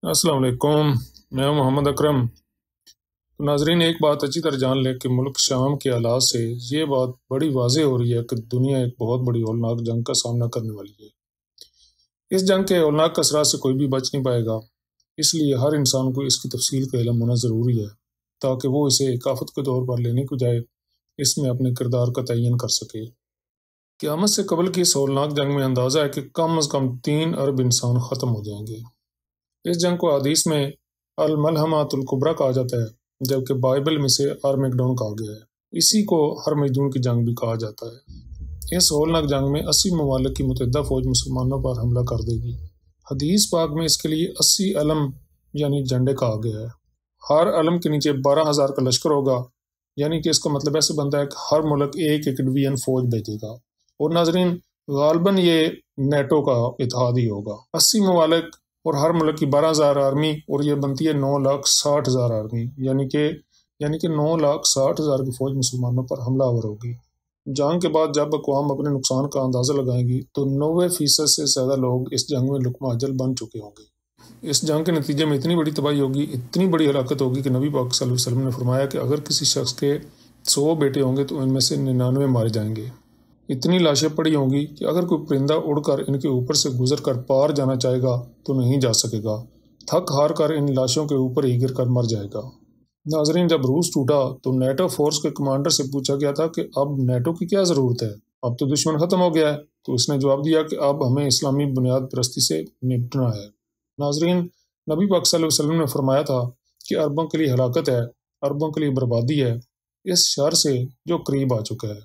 अस्सलाम वालेकुम। मैं हूं मोहम्मद अकरम। तो नाजरीन, एक बात अच्छी तरह जान लें कि मुल्क शाम के हालात से ये बात बड़ी वाज़ेह हो रही है कि दुनिया एक बहुत बड़ी हौलनाक जंग का सामना करने वाली है। इस जंग के हौलनाक असरात से कोई भी बच नहीं पाएगा, इसलिए हर इंसान को इसकी तफसील का इल्म होना ज़रूरी है ताकि वो इसे एक आफत के तौर पर लेने को जाए इसमें अपने किरदार का तयन कर सके। क़यामत से कबल की इस हौलनाक जंग में अंदाज़ा है कि कम अज़ कम 3 अरब इंसान ख़त्म हो जाएंगे। इस जंग को हदीस में अल मलहमातुल कुबरा कहा जाता है, जबकि बाइबल में से आर्मेगडोन कहा गया है। इसी को हरमजदून की जंग भी कहा जाता है। इस होलनाक जंग में 80 ममालिक की मुतहदा फौज मुसलमानों पर हमला कर देगी। हदीस पाक में इसके लिए 80 अलम यानी झंडे कहा गया है। हर अलम के नीचे 12,000 का लश्कर होगा, यानी कि इसका मतलब ऐसे बनता है कि हर मुल्क एक एक डिवीजन फौज भेजेगा। और नाजरीन, गालबन ये नेटो का इत्तेहाद ही होगा। 80 ममालिक और हर मुल्क की 12,000 आर्मी, और ये बनती है 9,60,000 आर्मी, यानी कि 9,60,000 की फौज मुसलमानों पर हमलावर होगी। जंग के बाद जब अक़वाम अपने नुकसान का अंदाज़ा लगाएंगी तो 90% से ज़्यादा लोग इस जंग में लुक़मा अजल बन चुके होंगे। इस जंग के नतीजे में इतनी बड़ी तबाही होगी, इतनी बड़ी हलाकत होगी कि नबी पाक सल्लल्लाहु अलैहि वसल्लम ने फरमाया कि अगर किसी शख्स के 100 बेटे होंगे तो इनमें से 99 मारे जाएंगे। इतनी लाशें पड़ी होंगी कि अगर कोई परिंदा उड़कर इनके ऊपर से गुजर कर पार जाना चाहेगा तो नहीं जा सकेगा, थक हार कर इन लाशों के ऊपर ही गिर कर मर जाएगा। नाजरीन, जब रूस टूटा तो नेटो फोर्स के कमांडर से पूछा गया था कि अब नेटो की क्या ज़रूरत है, अब तो दुश्मन ख़त्म हो गया है। तो इसने जवाब दिया कि अब हमें इस्लामी बुनियाद परस्ती से निपटना है। नाजरीन, नबी पाक सल्लल्लाहु अलैहि वसल्लम ने फरमाया था कि अरबों के लिए हलाकत है, अरबों के लिए बर्बादी है, इस शर से जो करीब आ चुका है।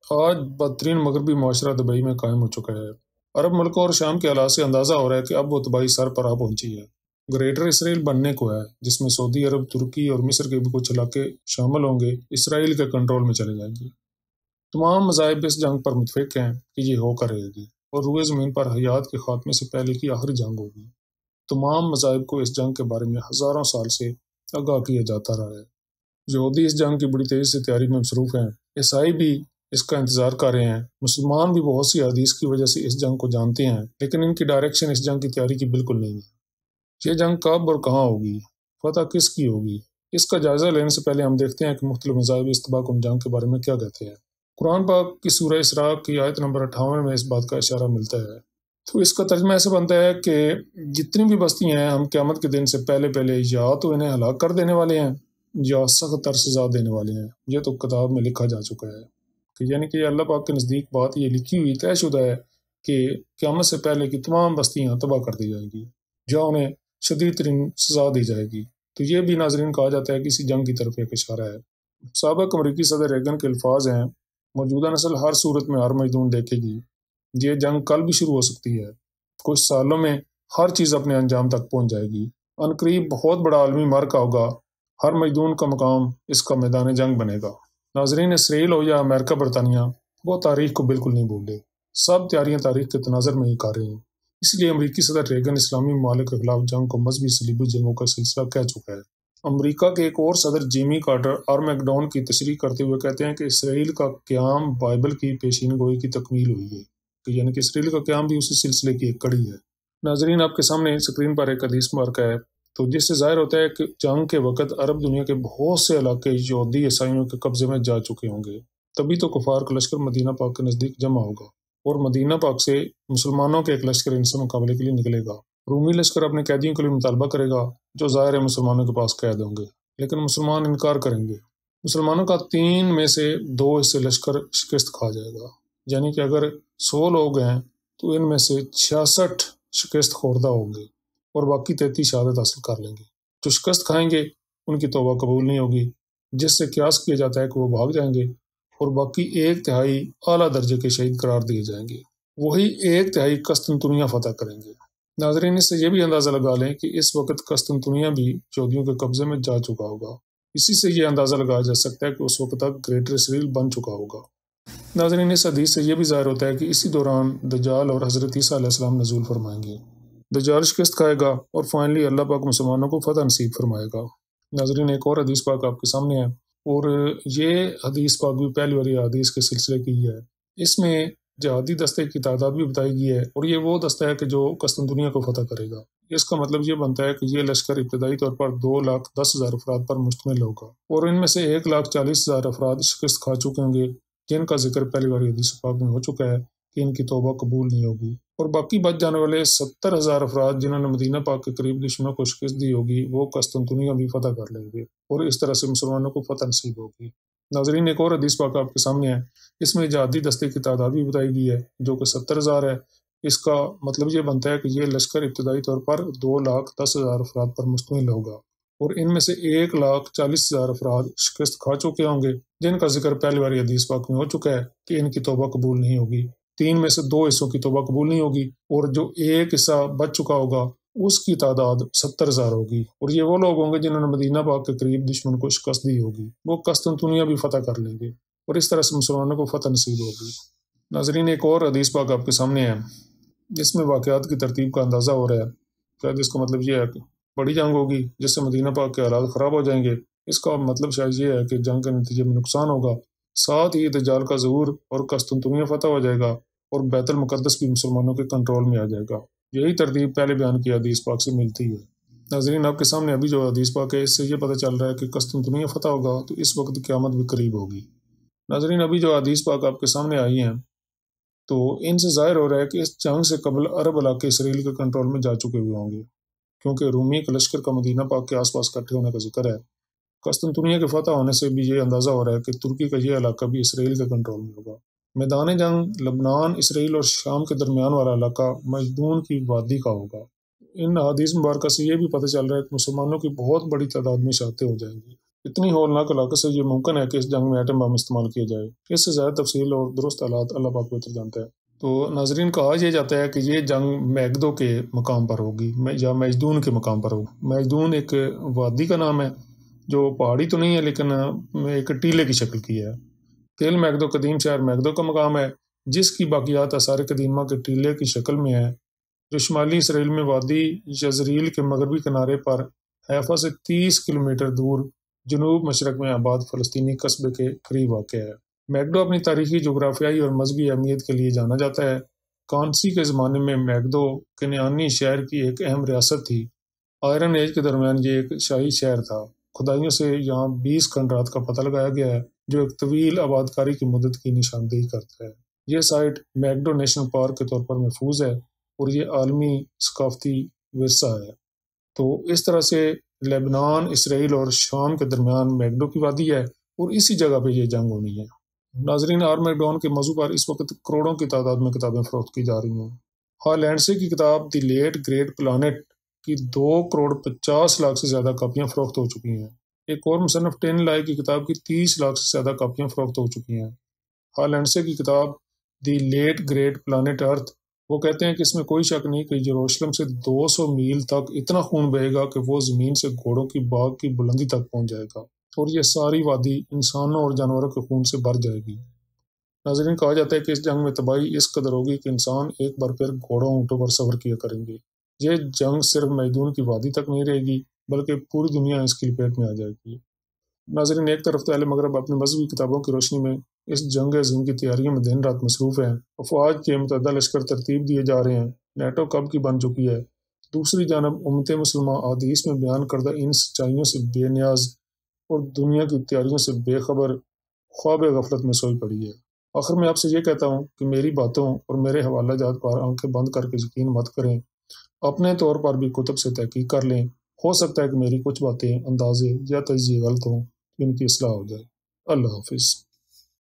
आज बदतरीन मगरबी माशरा दुबई में कायम हो चुका है। अरब मुल्कों और शाम के हालात से अंदाज़ा हो रहा है कि अब वो तबाही सर पर आ पहुंची है। ग्रेटर इसराइल बनने को है, जिसमें सऊदी अरब, तुर्की और मिस्र के भी कुछ इलाके शामिल होंगे, इसराइल के कंट्रोल में चले जाएंगे। तमाम मज़ाहिब इस जंग पर मुतफिक हैं कि ये होकर रहेगी और रूए ज़मीन पर हयात के खात्मे से पहले की आखिरी जंग होगी। तमाम मज़ाहिब को इस जंग के बारे में हज़ारों साल से आगाह किया जाता रहा है। यहूदी इस जंग की बड़ी तेज़ी से तैयारी में मसरूफ़ हैं, ईसाई भी इसका इंतज़ार कर रहे हैं, मुसलमान भी बहुत सी हदीस की वजह से इस जंग को जानते हैं, लेकिन इनकी डायरेक्शन इस जंग की तैयारी की बिल्कुल नहीं है। ये जंग कब और कहाँ होगी, फतह किसकी होगी, इसका जायज़ा लेने से पहले हम देखते हैं कि मुख्तलिफ मज़ाहिब इस तबाहकुन जंग के बारे में क्या कहते हैं। कुरान पाक की सूरह इसरा की आयत नंबर 58 में इस बात का इशारा मिलता है। तो इसका तर्जमा ऐसे बनता है कि जितनी भी बस्तियां हैं, हम क़यामत के दिन से पहले पहले या तो इन्हें हलाक कर देने वाले हैं या सख्त तर सज़ा देने वाले हैं। यह तो किताब में लिखा जा चुका है कि यानी कि अल्लाह पाक के नज़दीक बात ये लिखी हुई तयशुदा है कि क़यामत से पहले की तमाम बस्तियां तबाह कर दी जाएंगी या उन्हें शदीद तरीन सज़ा दी जाएगी। तो ये भी नाजरीन कहा जाता है कि इसी जंग की तरफ एक इशारा है। साबिक़ अमरीकी सदर रेगन के अल्फाज हैं, मौजूदा नस्ल हर सूरत में हरमजदून देखेगी। ये जंग कल भी शुरू हो सकती है, कुछ सालों में हर चीज़ अपने अंजाम तक पहुँच जाएगी। अनकरीब बहुत बड़ा आलमी मार्का होगा, हरमजदून का मकाम इसका मैदान जंग बनेगा। नाजरीन, इसराइल हो या अमेरिका बरतानिया, वो तारीख को बिल्कुल नहीं भूलते। सब तैयारियां तारीख के तनाज़र में ही कर रही हैं। इसलिए अमरीकी सदर रेगन इस्लामी ममालिक के खिलाफ जंग को मजहबी सलीबी जंगों का सिलसिला कह चुका है। अमरीका के एक और सदर जिमी कार्टर आर्मेगडोन की तशरीह करते हुए कहते हैं कि इसराइल का क़याम बाइबल की पेशीन गोई की तकमील हुई है, यानी कि इसराइल का क़याम भी उसी सिलसिले की एक कड़ी है। नाजरीन, आपके सामने स्क्रीन पर एक हदीस मार्का है, तो जिससे ज़ाहिर होता है कि जंग के वक़्त अरब दुनिया के बहुत से इलाके यहूदी ईसाइयों के कब्ज़े में जा चुके होंगे। तभी तो कुफार का लश्कर मदीना पाक के नज़दीक जमा होगा और मदीना पाक से मुसलमानों के एक लश्कर इनसे मुकाबले के लिए निकलेगा। रूमी लश्कर अपने कैदियों के लिए मुतालबा करेगा, जो ज़ाहिर है मुसलमानों के पास कैद होंगे, लेकिन मुसलमान इनकार करेंगे। मुसलमानों का 3 में से 2 हिस्से लश्कर शिकस्त खा जाएगा, यानी कि अगर 100 लोग हैं तो इनमें से 66 शिकस्त खोरदा होंगे और बाकी 33 शहादत हासिल कर लेंगे। जो शिकस्त खाएंगे उनकी तौबा कबूल नहीं होगी, जिससे क्यास किया जाता है कि वो भाग जाएंगे और बाकी 1/3 आला दर्जे के शहीद करार दिए जाएंगे। वही 1/3 कस्तुनतुनिया फतह करेंगे। नाजरीन, इससे यह भी अंदाज़ा लगा लें कि इस वक्त कस्तुनतुनिया भी यहूदियों के कब्जे में जा चुका होगा। इसी से यह अंदाज़ा लगाया जा सकता है कि उस वक्त तक ग्रेटर इसराइल बन चुका होगा। नाजरीन, इस हदीस से यह भी ज़ाहिर होता है कि इसी दौरान दज्जाल और हज़रत ईसा अलैहिस्सलाम नज़ूल फरमाएंगे। दज्जाल शिकस्त खाएगा और फाइनली अल्लाह पाक मुसलमानों को फतह नसीब फरमाएगा। नाजरीन, एक और हदीस पाक आपके सामने है और ये हदीस पाक भी पहली वाली हदीस के सिलसिले की है। इसमें जहादी दस्ते की तादाद भी बताई गई है और ये वो दस्ता है कि जो कस्तुनतुनिया को फतह करेगा। اس کا مطلب یہ بنتا ہے کہ یہ لشکر ابتدائی طور پر 2,10,000 افراد پر مشتمل ہوگا، اور ان میں سے 1,40,000 افراد شکست کھا چکے ہوں گے، جن کا ذکر پہلی بار حدیث پاک میں ہو چکا ہے کہ ان کی توبہ قبول نہیں ہوگی، اور باقی بچ جانے والے 70,000 افراد جنہوں نے مدینہ پاک کے قریب دشمنوں کو شکست دی ہوگی وہ قسطنطنیہ بھی فتح کر لیں گے، اور اس طرح سے مسلمانوں کو فتح نصیب ہوگی۔ ناظرین، ایک اور حدیث پاک آپ کے سامنے ہے، اس میں جہادی دستے کی تعداد بھی بتائی گئی ہے جو کہ 70,000 ہے۔ اس کا مطلب یہ بنتا ہے کہ یہ لشکر ابتدائی طور پر 2,10,000 افراد پر مشتمل ہوگا، اور ان میں سے 1,40,000 افراد شکست کھا چکے ہوں گے، جن کا ذکر پہلی بار حدیث پاک میں ہو چکا ہے کہ ان کی توبہ قبول نہیں ہوگی۔ 3 میں سے 2 حصوں کی توبہ قبول نہیں ہوگی، اور جو ایک حصہ بچ چکا ہوگا اس کی تعداد 70,000 ہوگی، اور یہ وہ لوگ ہوں گے جنہوں نے مدینہ پاک کے قریب دشمن کو شکست دی ہوگی، وہ قسطنطنیہ بھی فتح کر لیں گے، اور اس طرح سے مسلمانوں کو فتح نصیب ہوگی۔ ناظرین، ایک اور حدیث پاک آپ کے سامنے ہے، جس میں واقعات کی ترتیب کا اندازہ ہو رہا ہے۔ شاید اس کا مطلب یہ ہے کہ بڑی جنگ ہوگی جس سے مدینہ پاک کے حالات خراب ہو جائیں گے۔ اس کا مطلب شاید یہ ہے کہ جنگ کے نتیجے میں نقصان ہوگا، ساتھ ہی دجال کا ظہور اور قسطنطنیہ فتح ہو جائے گا، اور بیت المقدس بھی مسلمانوں کے کنٹرول میں آ جائے گا۔ یہی ترتیب پہلے بیان کی حدیث پاک سے ملتی ہے۔ ناظرین، آپ کے سامنے ابھی جو حدیث پاک ہے اس سے یہ پتہ چل رہا ہے کہ قسطنطنیہ فتح ہوگا تو اس وقت قیامت بھی قریب ہوگی۔ ناظرین، ابھی جو حدیث پاک آپ کے سامنے آئی ہیں تو ان سے ظاہر ہو رہا ہے کہ اس جنگ سے قبل عرب علاقے اسرائیل کے کنٹرول میں جا چکے ہوئے ہوں گے، کیونکہ رومی کے لشکر کا مدینہ پاک کے آس پاس اکٹھے ہونے کا ذکر ہے۔ قسطنطنیہ کے فتح ہونے سے بھی یہ اندازہ ہو رہا ہے کہ ترکی کا یہ علاقہ بھی اسرائیل کے کنٹرول میں ہوگا۔ میدان جنگ لبنان، اسرائیل اور شام کے درمیان والا علاقہ مجدون کی وادی کا ہوگا۔ ان حدیث مبارکہ سے یہ بھی پتہ چل رہا ہے کہ مسلمانوں کی بہت بڑی تعداد میں شہادتیں ہو جائیں گی۔ اتنی ہولناک علاقے سے یہ ممکن ہے کہ اس جنگ میں ایٹم بم استعمال کیا جائے۔ اس سے زیادہ تفصیل اور درست حالات اللہ پاک بہتر جانتا ہے۔ تو ناظرین، کہا یہ جاتا ہے کہ یہ جنگ میگدو کے مقام پر ہوگی یا میجدون کے مقام پر ہوگی۔ میجدون ایک وادی کا نام ہے جو پہاڑی تو نہیں ہے لیکن ایک ٹیلے کی شکل کی ہے۔ تیل میگدو قدیم شہر میگدو کا مقام ہے جس کی باقیات آثار قدیمہ کے ٹیلے کی شکل میں ہے، جو شمالی اسرائیل میں وادی یزریل کے مغربی کنارے پر حیفا سے 30 کلومیٹر دور جنوب مشرق میں آباد فلسطینی قصبے کے قریب واقع ہے۔ میگدو اپنی تاریخی، جغرافیائی اور مذہبی اہمیت کے لیے جانا جاتا ہے۔ کانسی کے زمانے میں میگدو کنعانی شہر کی ایک اہم ریاست تھی۔ آئرن ایج کے درمیان یہ ایک شاہی شہر تھا۔ کھدائیوں سے یہاں 20 کھنڈرات کا پتہ لگایا گیا ہے جو ایک طویل آبادکاری کی مدت کی نشاندہی کرتا ہے۔ یہ سائٹ میگدو نیشنل پارک کے طور پر محفوظ ہے اور یہ عالمی ثقافتی ورثہ ہے۔ تو اس طرح سے لبنان، اسرائیل اور شام کے درمیان میگدو کی وادی ہے اور اسی جگہ پہ یہ جنگ ہونی ہے۔ ناظرین، آرمیگڈون کے موضوع پر اس وقت کروڑوں کی تعداد میں کتابیں فروخت کی جا رہی ہیں۔ ہالینڈسے کی کتاب دی لیٹ گریٹ پلانٹ کی 2,50,00,000 سے زیادہ کاپیاں فروخت ہو چکی ہیں۔ ایک اور مصنف ٹین لائے کی کتاب کی 30 لاکھ سے زیادہ کاپیاں فروخت ہو چکی ہیں۔ ہالینڈسے کی کتاب دی لیٹ گریٹ پلانٹ ارتھ، وہ کہتے ہیں کہ اس میں کوئی شک نہیں کہ یروشلم سے 200 میل تک اتنا خون بہے گا کہ وہ زمین سے گھوڑوں کی باغ کی بلندی تک پہنچ جائے گا، اور یہ ساری وادی انسانوں اور جانوروں کے خون سے بھر جائے گی۔ ناظرین، کہا جاتا ہے کہ اس جنگ میں تباہی اس قدر ہوگی کہ انسان ایک بار پھر گھوڑوں اونٹوں پر سفر کیا کریں گے۔ یہ جنگ صرف میدون کی وادی تک نہیں رہے گی بلکہ پوری دنیا اس کی لپیٹ میں آ جائے گی۔ ناظرین، ایک طرف تو اہل مغرب اپنی مذہبی کتابوں کی روشنی میں اس جنگ عظیم کی تیاریوں میں دن رات مصروف ہیں۔ افواج کے متعدد لشکر ترتیب دیے جا رہے ہیں۔ نیٹو کب کی بن چکی ہے۔ دوسری جانب امت مسلمہ احادیث میں بیان کردہ ان سچائیوں سے بے نیاز اور دنیا کی تیاریوں سے بے خبر خواب غفلت میں سوئی پڑی ہے۔ آخر میں آپ سے یہ کہتا ہوں کہ میری باتوں اور میرے حوالہ جات پر آنکھیں بند کر کے یقین مت کریں، اپنے طور پر بھی کتب سے تحقیق کر لیں۔ ہو سکتا ہے کہ میری کچھ باتیں، اندازے یا تجزیے غلط ہوں، ان کی اصلاح ہو جائے۔ اللہ حافظ۔